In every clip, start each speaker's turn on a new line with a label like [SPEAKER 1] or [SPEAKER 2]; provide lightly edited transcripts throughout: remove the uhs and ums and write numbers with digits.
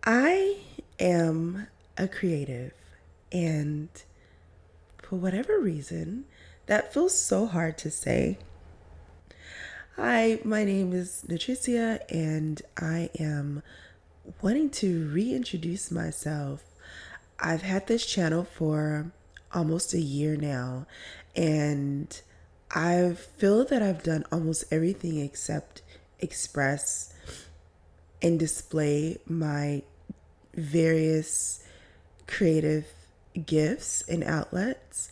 [SPEAKER 1] I am a creative, and for whatever reason, that feels so hard to say. Hi, my name is Nutricia, and I am wanting to reintroduce myself. I've had this channel for almost a year now, and I feel that I've done almost everything except express and display my various creative gifts and outlets.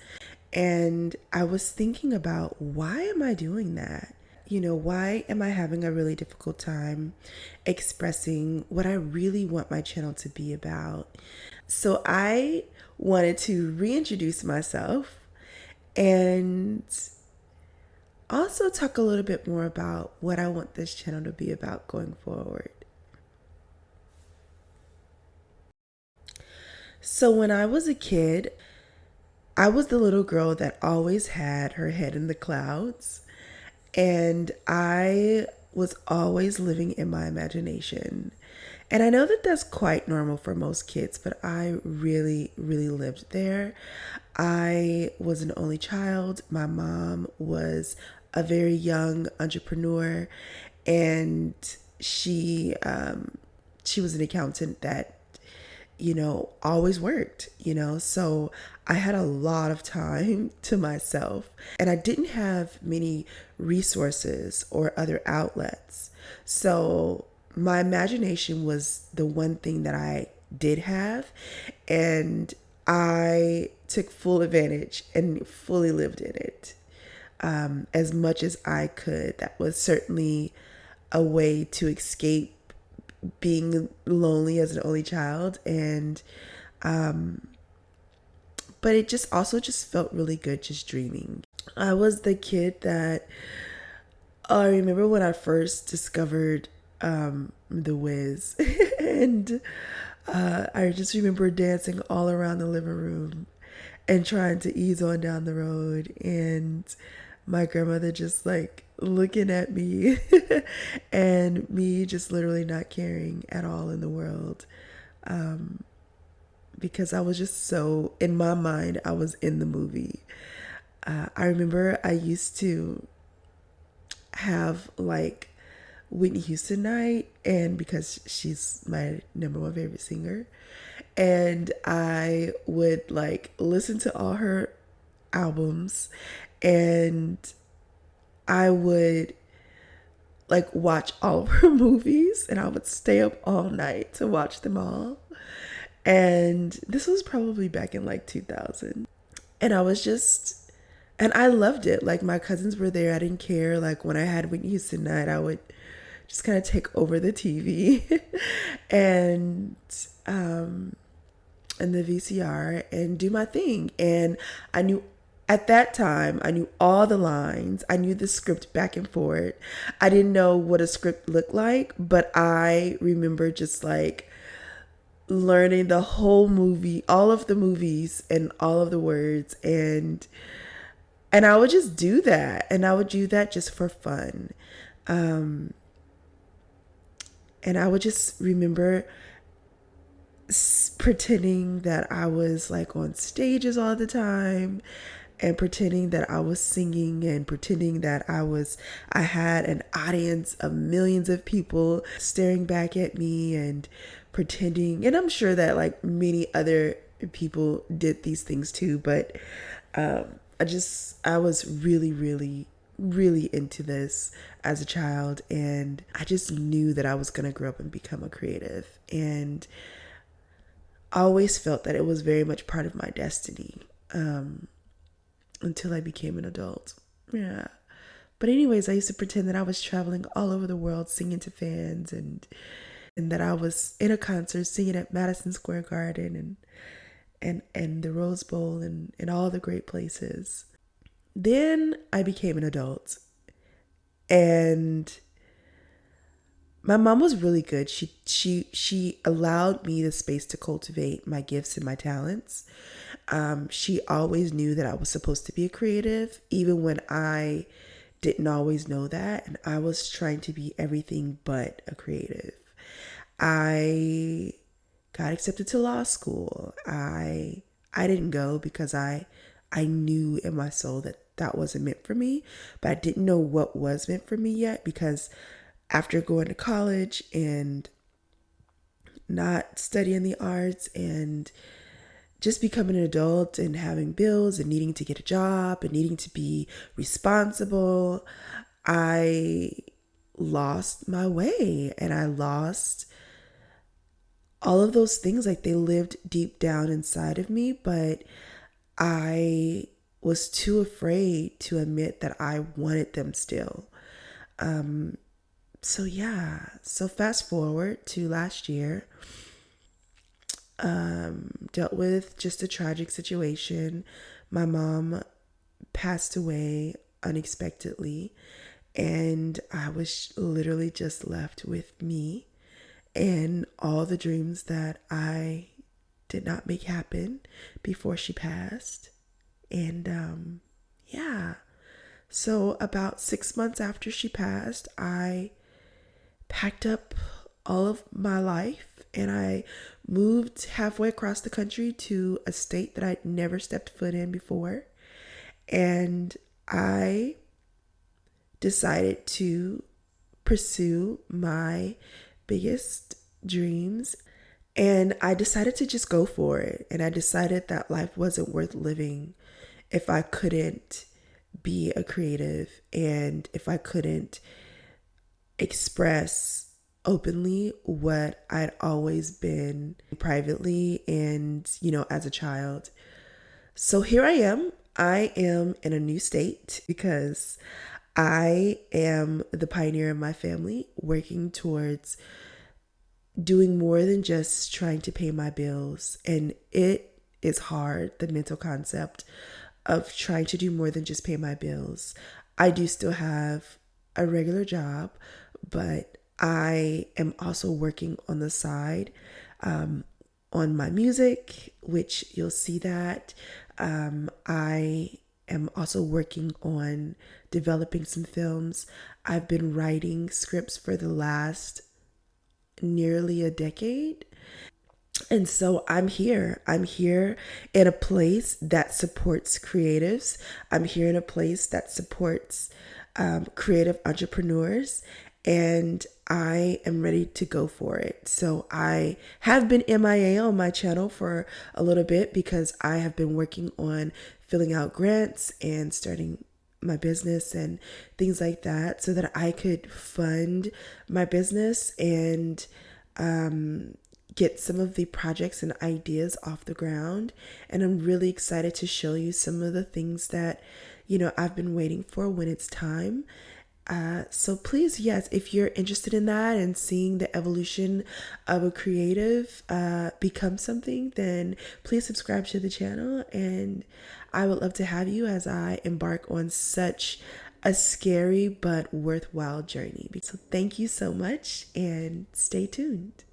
[SPEAKER 1] And I was thinking about, why am I doing that? Why am I having a really difficult time expressing what I really want my channel to be about? So I wanted to reintroduce myself and also talk a little bit more about what I want this channel to be about going forward. So when I was a kid, I was the little girl that always had her head in the clouds, and I was always living in my imagination. And I know that that's quite normal for most kids, but I really, really lived there. I was an only child. My mom was a very young entrepreneur, and she was an accountant that always worked, So I had a lot of time to myself, and I didn't have many resources or other outlets. So my imagination was the one thing that I did have, and I took full advantage and fully lived in it as much as I could. That was certainly a way to escape being lonely as an only child, and but it just also just felt really good just dreaming. I was the kid that I remember when I first discovered the Wiz, and I just remember dancing all around the living room and trying to ease on down the road, and my grandmother just like looking at me and me just literally not caring at all in the world, because I was just so, in my mind, I was in the movie. I remember I used to have like Whitney Houston night, and because she's my number one favorite singer, and I would like listen to all her albums, and I would like watch all of her movies, and I would stay up all night to watch them all. And this was probably back in like 2000. And I was just, and I loved it. Like my cousins were there. I didn't care. Like when I had Whitney Houston night, I would just kind of take over the TV and and the VCR and do my thing. And I knew at that time, I knew all the lines. I knew the script back and forth. I didn't know what a script looked like, but I remember just like learning the whole movie, all of the movies and all of the words, and I would just do that, and I would do that just for fun. And I would just remember pretending that I was like on stages all the time, and pretending that I was singing, and pretending that I had an audience of millions of people staring back at me, and pretending, and I'm sure that like many other people did these things too, but I was really, really, really into this as a child, and I just knew that I was going to grow up and become a creative, and I always felt that it was very much part of my destiny, until I became an adult. Yeah. But anyways, I used to pretend that I was traveling all over the world singing to fans, and that I was in a concert singing at Madison Square Garden, and the Rose Bowl, and all the great places. Then I became an adult, and my mom was really good. She allowed me the space to cultivate my gifts and my talents. She always knew that I was supposed to be a creative, even when I didn't always know that, and I was trying to be everything but a creative. I got accepted to law school. I didn't go because I knew in my soul that that wasn't meant for me, but I didn't know what was meant for me yet, because after going to college and not studying the arts and just becoming an adult and having bills and needing to get a job and needing to be responsible, I lost my way, and I lost all of those things. Like, they lived deep down inside of me, but I was too afraid to admit that I wanted them still. So yeah, so fast forward to last year, dealt with just a tragic situation. My mom passed away unexpectedly, and I was literally just left with me and all the dreams that I did not make happen before she passed. And yeah, so about 6 months after she passed, I packed up all of my life and I moved halfway across the country to a state that I'd never stepped foot in before. And I decided to pursue my biggest dreams. And I decided to just go for it. And I decided that life wasn't worth living if I couldn't be a creative and if I couldn't express openly what I'd always been privately and, as a child. So here I am. I am in a new state because I am the pioneer in my family, working towards doing more than just trying to pay my bills. And it is hard, the mental concept of trying to do more than just pay my bills. I do still have a regular job, but I am also working on the side on my music, which you'll see that. I am also working on developing some films. I've been writing scripts for the last nearly a decade. And so I'm here. I'm here in a place that supports creatives. I'm here in a place that supports creative entrepreneurs. And I am ready to go for it. So I have been MIA on my channel for a little bit because I have been working on filling out grants and starting my business and things like that so that I could fund my business and get some of the projects and ideas off the ground. And I'm really excited to show you some of the things that, I've been waiting for when it's time. So please, yes, if you're interested in that and seeing the evolution of a creative become something, then please subscribe to the channel. And I would love to have you as I embark on such a scary but worthwhile journey. So thank you so much and stay tuned.